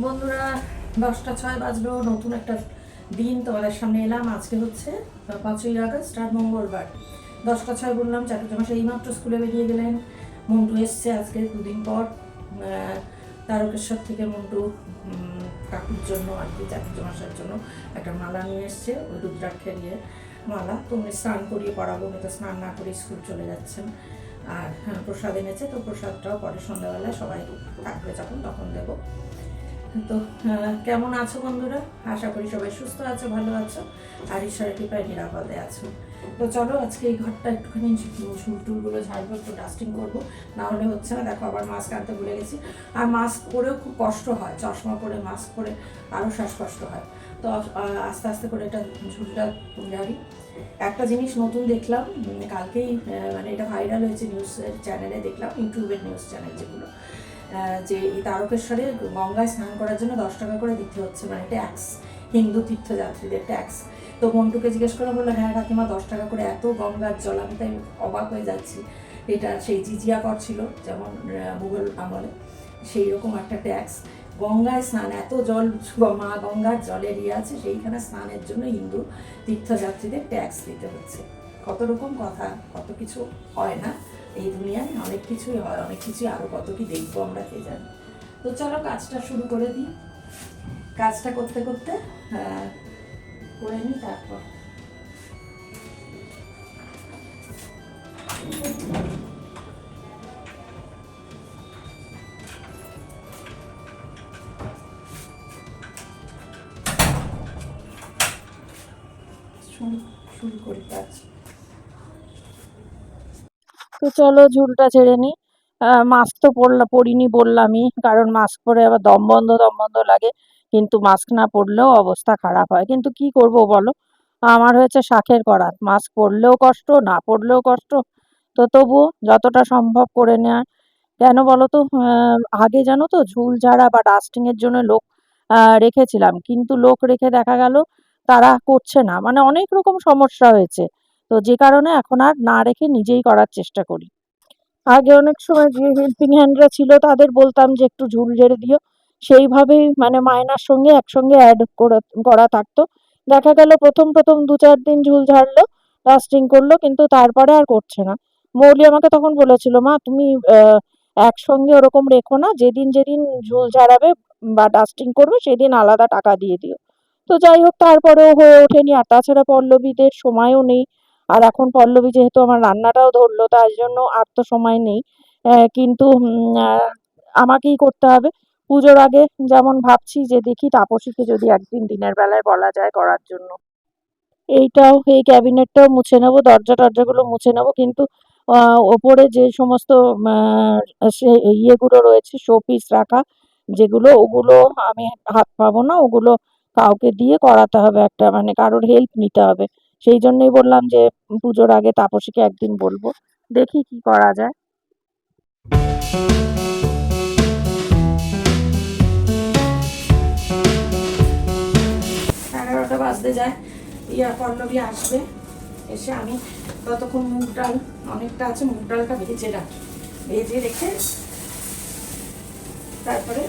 বন্ধুরা, 10টা 6 বাজলো। নতুন একটা দিন তোমাদের সামনে এলাম। আজকে হচ্ছে 5ই আগস্ট আর মঙ্গলবার। 10টা 6 বললাম, চাটুটা মাসে এইমাত্র স্কুলে বেরিয়ে গেলেন। মন্টু এসছে আজকে 2 দিন পর। তারকেশ্বর থেকে মন্টু কাকুর জন্য আর কি, চাটুটা মাসের জন্য একটা মালা নিয়ে এসছে, ওই রুদ্রাক্ষের মালা। তো উনি স্নান করিয়ে পড়াবো, উনি তো স্নান না করে স্কুল চলে যাচ্ছেন। আর প্রসাদ এনেছে, তো প্রসাদটাও পরে সন্ধ্যাবেলায় সবাই থাকবে যখন তখন দেবো। তো কেমন আছো বন্ধুরা? আশা করি সবাই সুস্থ আছো, ভালো আছো, আর ঈশ্বরের কৃপায় নিরাপদে আছো। তো চলো আজকে এই ঘরটা একটুখানি চুল টুলগুলো ঝাড়বো, একটু ডাস্টিং করবো, না হলে হচ্ছে না। দেখো আবার মাস্ক আনতে ভুলে গেছি। আর মাস্ক পরেও খুব কষ্ট হয়, চশমা পরে মাস্ক পরে আরও শ্বাসকষ্ট হয়। তো আস্তে আস্তে করে এটা ঝুলটা ঝাড়ি। একটা জিনিস নতুন দেখলাম কালকেই, মানে এটা ভাইরাল হয়েছে নিউজের চ্যানেলে, দেখলাম ইউটিউবের নিউজ চ্যানেল যেগুলো, যে এই তারকেশ্বরে গঙ্গায় স্নান করার জন্য 10 টাকা করে দিতে হচ্ছে, মানে ট্যাক্স, হিন্দু তীর্থযাত্রীদের ট্যাক্স। তো মন্টুকে জিজ্ঞেস করে বললো, হ্যাঁ কাকিমা 10 টাকা করে এত গঙ্গার জল, আমি তাই অবাক হয়ে যাচ্ছি। এটা সেই জিজিয়া কর ছিল যেমন মুঘল আমলে, সেই রকম একটা ট্যাক্স। গঙ্গায় স্নান, এত জল, মা গঙ্গার জলের আছে, সেইখানে স্নানের জন্য হিন্দু তীর্থযাত্রীদের ট্যাক্স দিতে হচ্ছে। কত রকম কথা, কত কিছু হয় না এই দুনিয়ায়, অনেক কিছুই হয়, অনেক কিছুই আরও কত কি দেখবো আমরা, কে জানি। তো চলো কাজটা শুরু করে দিই। কাজটা করতে করতে করে নিই, তারপর শুরু করি কাজ। তো চলো ঝুলটা ছেড়ে নিই। মাস্ক তো পরিনি বললামই, কারণ মাস্ক পরে আবার দম বন্ধ লাগে, কিন্তু মাস্ক না পরলেও অবস্থা খারাপ হয়। কিন্তু কি করব বলো, আমার হয়েছে শাঁখের করাত, মাস্ক পরলেও কষ্ট, না পরলেও কষ্ট। তো তবু যতটা সম্ভব করে নেওয়া। কেন বলো তো, আগে জানো তো ঝুল ঝাড়া বা ডাস্টিংয়ের জন্য লোক রেখেছিলাম, কিন্তু লোক রেখে দেখা গেল তারা করছে না, মানে অনেক রকম সমস্যা হয়েছে। তো যে কারণে এখন আর না রেখে নিজেই করার চেষ্টা করি। আগে অনেক সময় যে হেল্পিং হ্যান্ডরা ছিল তাদের বলতাম যে একটু ঝুল ঝেড়ে দিও, সেইভাবেই মানে মায়নার সঙ্গে একসঙ্গে অ্যাড করা থাকতো। দেখা গেল প্রথম প্রথম 2-4 দিন ঝুল ঝাড়লো, ডাস্টিং করলো, কিন্তু তারপরে আর করছে না। মৌলি আমাকে তখন বলেছিল, মা তুমি একসঙ্গে ওরকম রেখো না, যেদিন যেদিন ঝুল ঝাড়াবে বা ডাস্টিং করবে সেদিন আলাদা টাকা দিয়ে দিও। তো যাই হোক, তারপরেও হয়ে ওঠেনি। আর তাছাড়া পল্লবীদের সময়ও নেই। আর এখন পল্লবী যেহেতু আমার রান্নাটাও ধরলো, তার জন্য আর তো সময় নেই। কিন্তু আমাকেই করতে হবে। পুজোর আগে যেমন ভাবছি যে দেখি তাপসীকে যদি একদিন দিনের বেলায় বলা যায় করার জন্য। এইটাও, এই ক্যাবিনেটটাও মুছে নেবো, দরজা টরজাগুলো মুছে নেবো, কিন্তু ওপরে যে সমস্ত ইয়েগুলো রয়েছে, শোপিস রাখা যেগুলো, ওগুলো আমি হাত পাবো না, ওগুলো কাউকে দিয়ে করাতে হবে, একটা মানে কারোর হেল্প নিতে হবে। সেই জন্যই বললাম যে পুজোর আগে তাপসীকে একদিন বলবো, দেখি কি করা যায়। 11টা বাজতে যায়, পল্লবী আসবে। এসে আমি ততক্ষণ মুগ ডাল অনেকটা আছে, মুগ ডালটা ভেজে রাখি, ভেজে রেখে তারপরে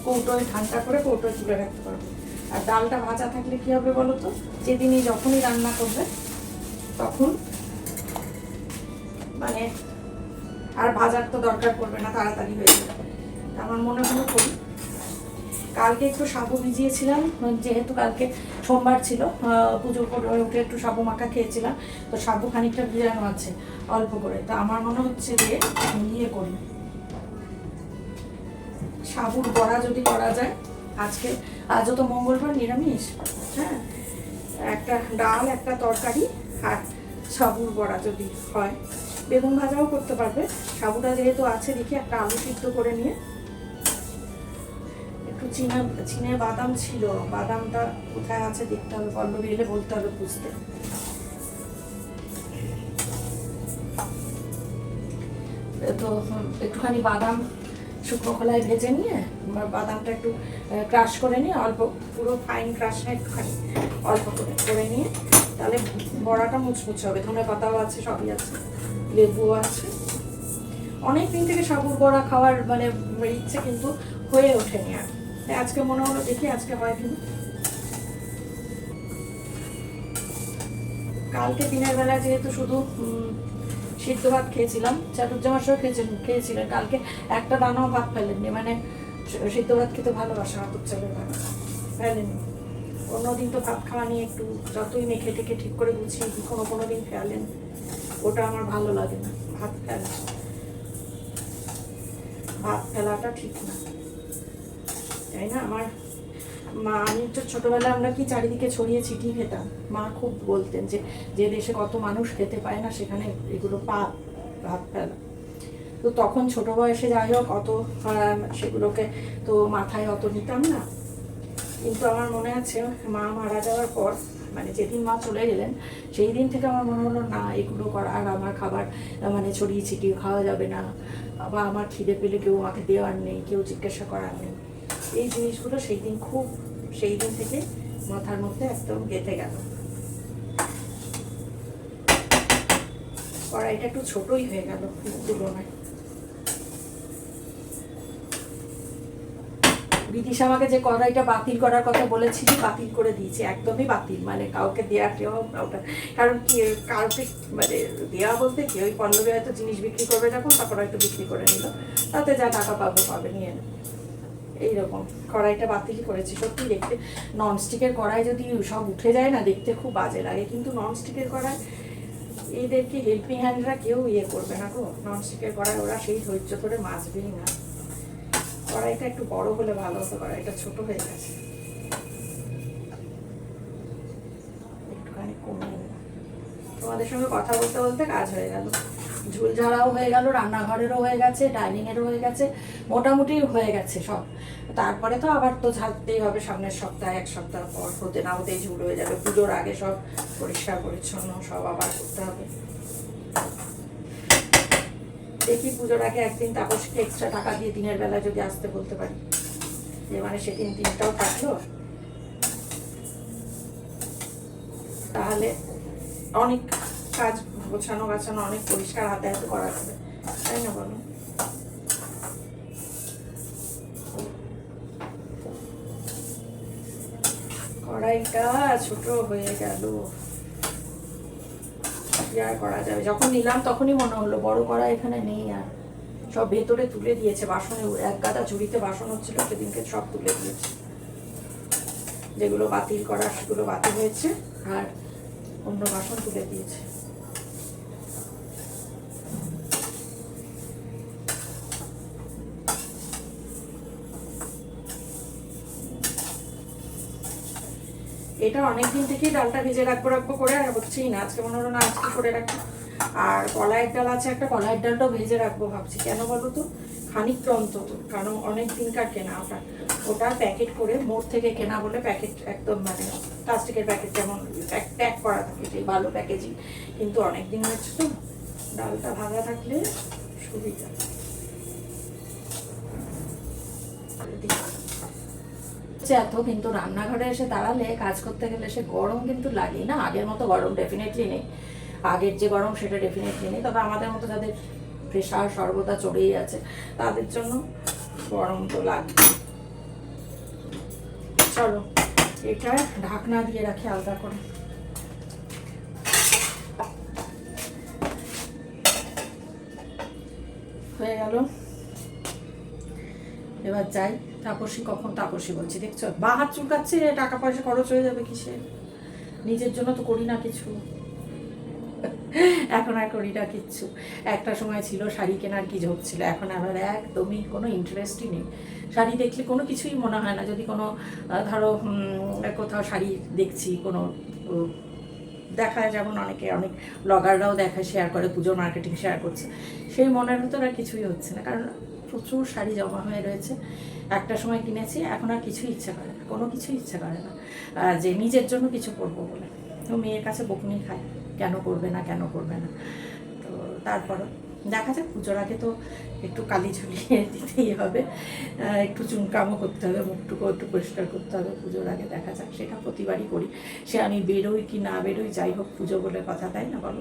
কৌটোয় ঠান্ডা করে কৌটোয় তুলে রাখতে পারবো। আর ডালটা ভাজা থাকলে কি হবে বলো তো, যেদিনই যখনই রান্না করবে তখন মানে আর ভাজার তো দরকার পড়বে না, তাড়াতাড়ি হয়ে যাবে। আমার মনে হলো করি। কালকে একটু সাবু ভিজিয়েছিলাম, যেহেতু কালকে সোমবার ছিল, পুজো করে উঠে একটু সাবু মাখা খেয়েছিলাম, তো সাবু খানিকটা ভিজানো আছে অল্প করে। তো আমার মনে হচ্ছে যে ইয়ে করি, সাবুর বড়া যদি করা যায় আজকে। আজও তো মঙ্গলবার, নিরামিষ। হ্যাঁ, একটা ডাল, একটা তরকারি, আর সাবুর বড়া যদি হয়। বেগুন ভাজাও করতে পারবে। সাবুটা যেহেতু আছে, দেখি একটা আলু সিদ্ধ করে নিয়ে, একটু চিনে বাদাম ছিল, বাদামটা কোথায় আছে দেখতে হবে, পল্লবী এলে বলতে হবে বুঝতে। তো একটুখানি বাদাম শুকনো খোলায় ভেজে নিয়ে, বাদামটা একটু ক্রাশ করে নিয়ে, অল্প, পুরো ফাইন ক্রাশ না, একটুখানি অল্প করে নিয়ে, তাহলে বড়াটা মুচমুচে হবে। ধনে পাতাও আছে, সবই আছে, লেবুও আছে। অনেক দিন থেকে সাবুর বড়া খাওয়ার মানে ইচ্ছে, কিন্তু হয়ে ওঠেনি আর। আজকে মনে হলো দেখি আজকে হয় কিনা। কালকে দিনের বেলা যেহেতু শুধু সিদ্ধ ভাত খেয়েছিলাম, চাটুর্জামাশয় খেয়েছিলেন, কালকে একটা দানাও ভাত ফেলেননি, মানে সিদ্ধ ভাত খেতে ভালোবাসা আতপ চালের ভাত ফেলেননি। অন্যদিন তো ভাত খাওয়া নিয়ে একটু যতই মেখে টেখে ঠিক করে গুছিয়ে কোনো দিন ফেলেন, ওটা আমার ভালো লাগে না। ভাত ফেলাটা ঠিক না, তাই না? আমার মা, আমি তো ছোটবেলায় আমরা কি চারিদিকে ছড়িয়ে ছিটিয়ে খেতাম, মা খুব বলতেন যে যে দেশে কত মানুষ খেতে পায় না সেখানে এগুলো পাপ, ভাত ফেলা। তো তখন ছোট বয়সে যাই হোক অত সেগুলোকে তো মাথায় অত নিতাম না। কিন্তু আমার মনে আছে মা মারা যাওয়ার পর, মানে যেদিন মা চলে গেলেন সেই দিন থেকে আমার মনে হলো না এগুলো করা, আর আমার খাবার মানে ছড়িয়ে ছিটিয়ে খাওয়া যাবে না, বা আমার খিদে পেলে কেউ আমাকে দেওয়ার নেই, কেউ জিজ্ঞাসা করার নেই। এই জিনিসগুলো সেই দিন থেকে মাথার মধ্যে একদম গেঁথে গেল। কড়াইটা একটু ছোটই হয়ে গেল তুলনায়। বিদিশা আমাকে যে কড়াইটা বাতিল করার কথা বলেছিল, বাতিল করে দিয়েছে, একদমই বাতিল, মানে কাউকে দেওয়া কেউ ওটা, কারণ কি কাউকে মানে দেওয়া বলতে কি, ওই পল্লবী হয়তো জিনিস বিক্রি করবে যখন তখন হয়তো বিক্রি করে নিল, তাতে যা টাকা পাবে নিয়ে নেবে, এইরকম। কড়াইটা বাতিলই করেছি। সত্যি দেখতে ননস্টিকের কড়াই যদি সব উঠে যায় না, দেখতে খুব বাজে লাগে, কিন্তু ননস্টিকের কড়াই এদেরকে হেল্পিং হ্যান্ডরা কেউ ইয়ে করবে না গো। ননস্টিকের কড়াই ওরা সেই ধৈর্য ধরে মাজবেই না। কড়াইটা একটু বড় হলে ভালো হতো, কড়াইটা ছোট হয়ে গেছে, একটুখানি কমিয়ে নেব। তোমাদের সঙ্গে কথা বলতে বলতে কাজ হয়ে গেল, ঝুল ঝাড়াও হয়ে গেল, রান্নাঘরেরও হয়ে গেছে, ডাইনিংয়েরও হয়ে গেছে, মোটামুটি হয়ে গেছে সব। তারপরে তো আবার তো ঝাড়তেই হবে, সামনের সপ্তাহে, এক সপ্তাহ পর হতে না হতেই ঝুল হয়ে যাবে। পুজোর আগে সব পরিষ্কার পরিচ্ছন্ন সব আবার করতে হবে। দেখি পুজোর আগে একদিন তাপসকে এক্সট্রা টাকা দিয়ে দিনের বেলা যদি আসতে বলতে পারি, যে মানে সেদিন দিনটাও থাকলো, তাহলে অনেক কাজ গোছানো গাছানো, অনেক পরিষ্কার হাতে হাতে করা যাবে, তাই না বলো? কড়াইটা ছোট হয়ে গেল, কি আর করা যাবে। যখন নিলাম তখনই মনে হলো বড় কড়াই এখানে নেই, আর সব ভেতরে তুলে দিয়েছে। বাসনে এক গাদা ঝুড়িতে বাসন হচ্ছিল, সেদিনকে সব তুলে দিয়েছে, যেগুলো বাতিল করা সেগুলো বাতিল হয়েছে, আর অন্য বাসন তুলে দিয়েছে। এটা অনেকদিন থেকেই ডালটা ভেজে রাখবো করে, আর হচ্ছেই না। আজকে মনে হলো না আজকে করে রাখি। আর কলাইয়ের ডাল আছে একটা, কলাইয়ের ডালটাও ভেজে রাখবো ভাবছি। কেন বলো তো, খানিকটা অন্তত, কারণ অনেক দিনকার কেনা ওটা প্যাকেট করে, মোড় থেকে কেনা বলে প্যাকেট একদম মানে প্লাস্টিকের প্যাকেট যেমন প্যাক করা থাকে, সেই ভালো প্যাকেজিং, কিন্তু অনেক দিন হচ্ছে তো, ডালটা ভাজা থাকলে সুবিধা। এত কিন্তু রান্নাঘরে এসে দাঁড়ালে কাজ করতে গেলে সে গরম কিন্তু লাগে না, আগের মতো গরম ডেফিনেটলি নেই, আগের যে গরম সেটা ডেফিনেটলি নেই। তবে আমাদের মতো যাদের প্রেশার সর্বদা চড়েই আছে তাদের জন্য গরম তো লাগে। চলো এটা ঢাকনা দিয়ে রাখি আলাদা করে। হয়ে গেল, এবার যাই। তাপসী কখন তাপসী বলছি দেখছো, বা হাত চুলকাচ্ছে, টাকা পয়সা খরচ হয়ে যাবে কিসে, নিজের জন্য তো করি না কিছু, এখন আর করি না কিচ্ছু। একটা সময় ছিল শাড়ি কেনার কি ঝোঁক ছিল, এখন আবার একদমই কোনো ইন্টারেস্টই নেই। শাড়ি দেখলে কোনো কিছুই মনে হয় না, যদি কোনো ধরো কোথাও শাড়ি দেখছি, কোনো দেখায়, যেমন অনেক ব্লগাররাও দেখায়, শেয়ার করে, পুজোর মার্কেটিং শেয়ার করছে, সেই মনের ভিতর আর কিছুই হচ্ছে না, কারণ প্রচুর শাড়ি জমা হয়ে রয়েছে। একটা সময় কিনেছি, এখন আর কিছুই ইচ্ছা করে না, কোনো কিছুই ইচ্ছা করে না যে নিজের জন্য কিছু করবো বলে। তো মেয়ের কাছে বকুনি খায়, কেন করবে না কেন করবে না। তো তারপরও দেখা যাক, পুজোর আগে তো একটু কালি ঝুলিয়ে দিতেই হবে, একটু চুনকামও করতে হবে, মুখটুকু একটু পরিষ্কার করতে হবে পুজোর আগে। দেখা যাক, সেটা প্রতিবারই করি, সে আমি বেরোই কি না বেরোই, যাই হোক পুজো বলে কথা, তাই না বলো?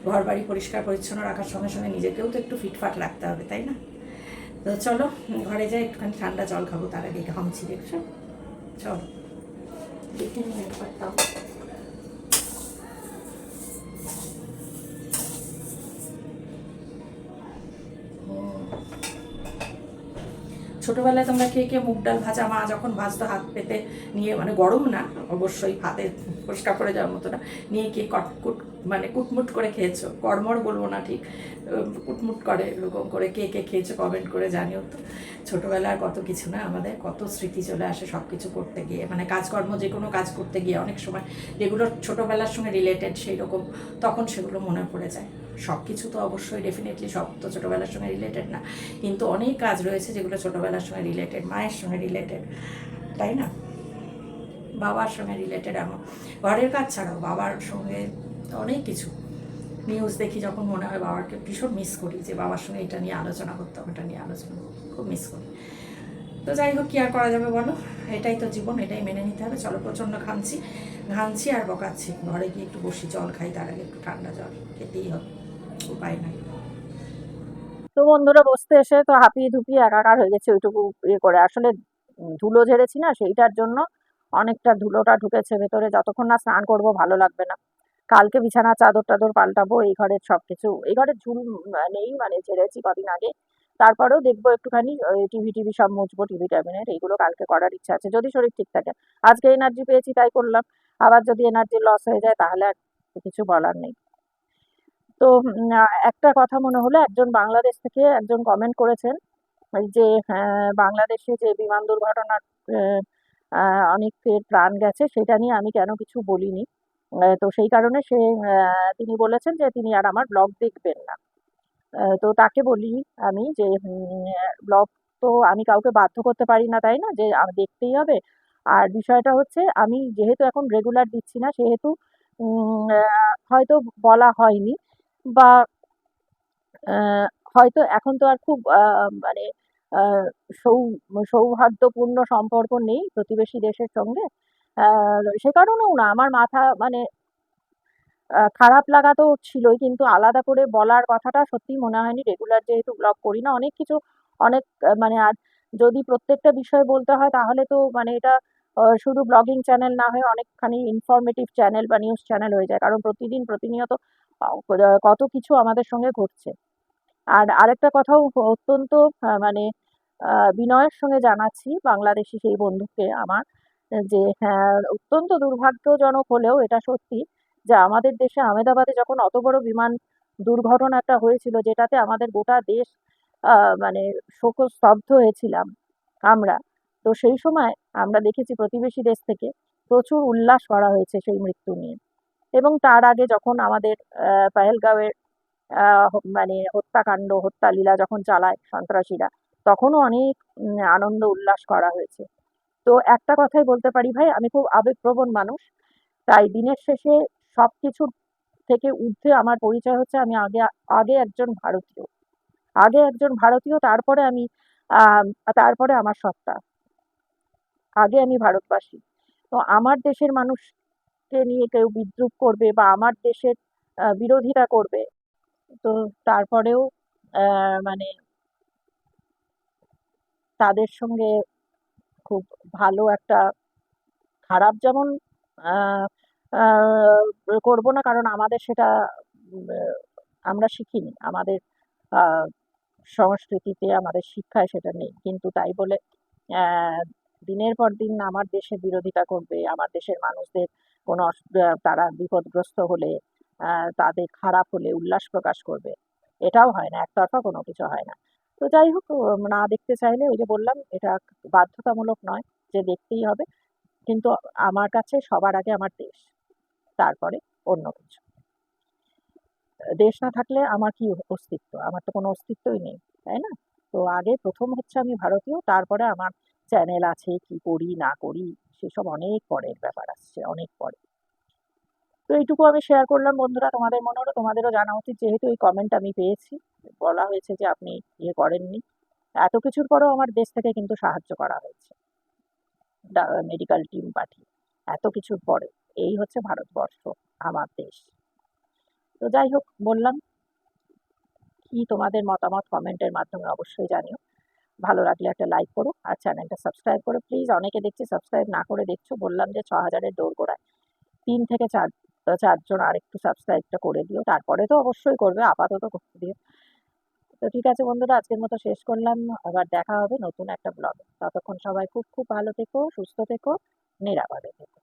ঘর বাড়ি পরিষ্কার পরিচ্ছন্ন রাখার সঙ্গে সঙ্গে নিজেকেও তো একটু ফিটফাট রাখতে হবে, তাই না? তো চলো ঘরে যাই, একটুখানি ঠান্ডা জল খাবো, তার আগে ঘামছি দেখছো। চল দেখে নিই একবারটাও। ছোটোবেলায় তোমরা কে কে মুগ ডাল ভাজা মা যখন ভাজতো হাত পেতে নিয়ে, মানে গরম না অবশ্যই, হাতে পরিষ্কার করে যাওয়ার মতো না, নিয়ে কে কটকুট মানে কুটমুট করে খেয়েছো, কর্মর বলবো না ঠিক, কুটমুট করে এরকম করে কে কে খেয়েছো কমেন্ট করে জানিও তো। ছোটোবেলার কত কিছু না, আমাদের কত স্মৃতি চলে আসে সব কিছু করতে গিয়ে, মানে কাজকর্ম যে কোনো কাজ করতে গিয়ে অনেক সময় যেগুলো ছোটোবেলার সঙ্গে রিলেটেড সেই রকম তখন সেগুলো মনে পড়ে যায়। সব কিছু তো অবশ্যই ডেফিনেটলি সব তো ছোটোবেলার সঙ্গে রিলেটেড না, কিন্তু অনেক কাজ রয়েছে যেগুলো ছোটোবেলার সঙ্গে রিলেটেড, মায়ের সঙ্গে রিলেটেড, তাই না, বাবার সঙ্গে রিলেটেড। এমন ঘরের কাজ ছাড়াও বাবার সঙ্গে অনেক কিছু। নিউজ দেখি যখন মনে হয় বাবাকে ভীষণ মিস করি, যে বাবার সঙ্গে এটা নিয়ে আলোচনা করতাম, এটা নিয়ে আলোচনা খুব মিস করি। তো যাই হোক, কী আর করা যাবে বলো, এটাই তো জীবন, এটাই মেনে নিতে হবে। চলো, প্রচণ্ড ঘামছি আর বকাচ্ছি, ঘরে গিয়ে একটু বসি, জল খাই, তার আগে একটু ঠান্ডা জল খেতেই হবে, উপায় নাই। তো বন্ধুরা বসতে এসে তো হাঁপিয়ে ধুপিয়ে একাকার হয়ে গেছে ওইটুকু ইয়ে করে। আসলে ধুলো ঝেড়েছি না, সেইটার জন্য অনেকটা ধুলোটা ঢুকেছে ভেতরে। যতক্ষণ না স্নান করব ভালো লাগবে না। কালকে বিছানা চাদর টাদর পাল্টাবো, এই ঘরের সবকিছু, এই ঘরের ঝুল নেই, মানে ঝেড়েছি কদিন আগে। তারপরেও দেখবো একটুখানি টিভি টিভি সব মুছবো, টিভি ক্যাবিনেট, এইগুলো কালকে করার ইচ্ছা আছে যদি শরীর ঠিক থাকে। আজকে এনার্জি পেয়েছি তাই করলাম, আবার যদি এনার্জি লস হয়ে যায় তাহলে আর কিছু বলার নেই। তো একটা কথা মনে হলো, একজন বাংলাদেশ থেকে একজন কমেন্ট করেছেন যে বাংলাদেশে যে বিমান দুর্ঘটনার আহ, অনেকের প্রাণ গেছে, সেটা নিয়ে আমি কেন কিছু বলিনি। তো সেই কারণে তিনি বলেছেন যে তিনি আর আমার ব্লগ দেখবেন না। তো তাকে বলি আমি যে ব্লগ তো আমি কাউকে বাধ্য করতে পারি না, তাই না, যে দেখতেই হবে। আর বিষয়টা হচ্ছে, আমি যেহেতু এখন রেগুলার দিচ্ছি না, সেহেতু হয়তো বলা হয়নি, বা আহ, হয়তো এখন তো আর খুব মানে আহ, সৌহার্দ্যপূর্ণ সম্পর্ক নেই প্রতিবেশী দেশের সঙ্গে। সে কারণেও না আমার মাথা মানে খারাপ লাগা তো ছিলই, কিন্তু আলাদা করে বলার কথাটা সত্যিই মনে হয়নি। রেগুলার যেহেতু ব্লগ করি না, অনেক কিছু, অনেক মানে, আর যদি প্রত্যেকটা বিষয় বলতে হয় তাহলে তো মানে এটা শুধু ব্লগিং চ্যানেল না হয়ে অনেকখানি ইনফরমেটিভ চ্যানেল বা নিউজ চ্যানেল হয়ে যায়, কারণ প্রতিদিন প্রতিনিয়ত কত কিছু আমাদের সঙ্গে ঘটছে। আর আরেকটা কথাও অত্যন্ত মানে বিনয়ের সঙ্গে জানাচ্ছি বাংলাদেশি সেই বন্ধুকে আমার, যে হ্যাঁ, অত্যন্ত দুর্ভাগ্যজনক হলেও এটা সত্যি যে আমাদের দেশে আহমেদাবাদে যখন অত বড় বিমান দুর্ঘটনা একটা হয়েছিল, যেটাতে আমাদের গোটা দেশ মানে শোকস্তব্ধ হয়েছিলাম আমরা। তো সেই সময় আমরা দেখেছি প্রতিবেশী দেশ থেকে প্রচুর উল্লাস করা হয়েছে সেই মৃত্যু নিয়ে। এবং তার আগে যখন আমাদের পেহেলগাঁওয়ের মানে হত্যাকাণ্ড, হত্যালীলা যখন চালায় সন্ত্রাসীরা, তখনও অনেক আনন্দ উল্লাস করা হয়েছে। তো একটা কথাই বলতে পারি ভাই, আমি খুব আবেগপ্রবণ মানুষ। তাই দিনের শেষে সবকিছুর থেকে ঊর্ধ্বে আমার পরিচয় হচ্ছে, আমি আগে আগে একজন ভারতীয়, আগে একজন ভারতীয়, তারপরে আমি আহ তারপরে আমার সত্তা, আগে আমি ভারতবাসী। তো আমার দেশের মানুষকে নিয়ে কেউ বিদ্রূপ করবে বা আমার দেশের বিরোধিতা করবে, তো তারপরেও মানে তাদের সঙ্গে খুব ভালো একটা, খারাপ যেমন আহ, করব না, কারণ আমাদের সেটা আমরা শিখিনি, আমাদের আহ, সংস্কৃতিতে, আমাদের শিক্ষায় সেটা নেই। কিন্তু তাই বলে আহ, দিনের পর দিন আমার দেশের বিরোধিতা করবে, আমার দেশের মানুষদের কোনো তারা বিপদগ্রস্ত হলে, তাদের খারাপ হলে উল্লাস প্রকাশ করবে, এটাও হয় না, একতরফা কোনো কিছু হয় না। তো যাই হোক, না দেখতে চাইলে, ওই যে বললাম, এটা বাধ্যতামূলক নয় যে দেখতেই হবে, কিন্তু আমার কাছে সবার আগে আমার দেশ, তারপরে অন্য কিছু। দেশ না থাকলে আমার কি অস্তিত্ব? আমার তো কোনো অস্তিত্বই নেই, তাই না? তো আগে প্রথম হচ্ছে আমি ভারতীয়, তারপরে আমার চ্যানেল আছে, কি করি না করি সেসব অনেক পরের ব্যাপার আসছে, অনেক পরে। তো এইটুকু আমি শেয়ার করলাম বন্ধুরা, তোমাদের মনে হলো তোমাদেরও জানা উচিত, যেহেতু এই কমেন্ট আমি পেয়েছি, বলা হয়েছে যে আপনি ইয়ে করেননি। এত কিছুর পরেও আমার দেশ থেকে কিন্তু সাহায্য করা হয়েছে, মেডিকেল টিম পাঠিয়ে, এত কিছুর পরে। এই হচ্ছে ভারতবর্ষ, আমার দেশ। তো যাই হোক, বললাম, কি তোমাদের মতামত কমেন্টের মাধ্যমে অবশ্যই জানিও। ভালো লাগলে একটা লাইক করো, আর চ্যানেলটা সাবস্ক্রাইব করো প্লিজ। অনেকে দেখছি সাবস্ক্রাইব না করে দেখছো, বললাম যে 6,000-এর দোরগোড়ায় 3 থেকে 4জন আর একটু সাবস্ক্রাইবটা করে দিও, তারপরে তো অবশ্যই করবে, আপাতত করে দিও। তো ঠিক আছে বন্ধুরা, আজকের মতো শেষ করলাম, আবার দেখা হবে নতুন একটা ব্লগে। ততক্ষণ সবাই খুব খুব ভালো থেকো, সুস্থ থেকো, নিরাপদে থেকো।